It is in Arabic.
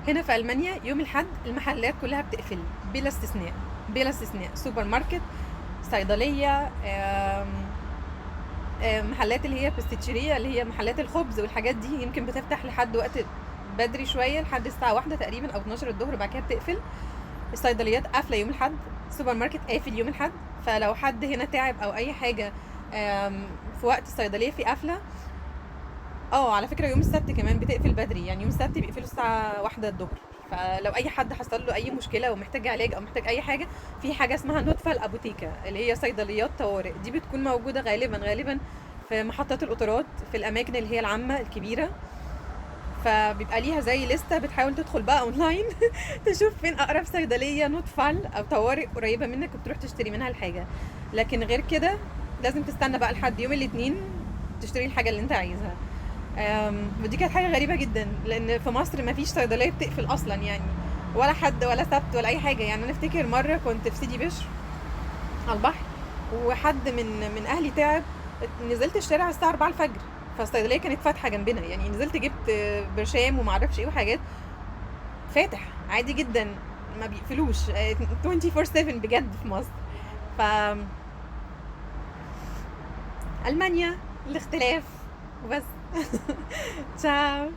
هنا في ألمانيا يوم الأحد المحلات كلها بتقفل بلا استثناء، بلا استثناء. سوبر ماركت، صيدلية، محلات اللي هي باستيتشيرية، اللي هي محلات الخبز والحاجات دي، يمكن بتفتح لحد وقت بدري شوية، لحد الساعة 1 تقريبا أو 12 الظهر، بعد كده بتقفل. الصيدليات قافلة يوم الأحد، السوبر ماركت قافل يوم الأحد. فلو حد هنا تعب أو أي حاجة في وقت الصيدلية في قافلة. على فكرة يوم السبت كمان بتقفل بدري، يعني يوم السبت بيقفلوا الساعة 1 الظهر. فلو أي حد حصل له أي مشكلة ومحتاج علاج أو محتاج أي حاجة، في حاجة اسمها نوتفال أبوتيكا، اللي هي صيدليات طوارئ. دي بتكون موجودة غالبا في محطات القطارات، في الأماكن اللي هي العامة الكبيرة. فبيبقى ليها زي لستة، بتحاول تدخل بقى اونلاين تشوف فين اقرب صيدليه نوتفال او طوارئ قريبه منك وتروح تشتري منها الحاجه. لكن غير كده لازم تستنى بقى لحد يوم الاثنين تشتري الحاجه اللي انت عايزها. ودي كانت حاجه غريبه جدا، لان في مصر ما فيش صيدليه بتقفل اصلا يعني، ولا حد ولا سبت ولا اي حاجه. يعني انا افتكر مره كنت في سيدي بشر على البحر، وحد من اهلي تعب، نزلت الشارع الساعه 4 الفجر، فالصيدليه كانت فاتحه جنبنا. يعني نزلت جبت برشام ومعرفش ايه وحاجات، فاتح عادي جدا، ما بيقفلوش 24/7 بجد في مصر. ف المانيا الاختلاف وبس. تشاو.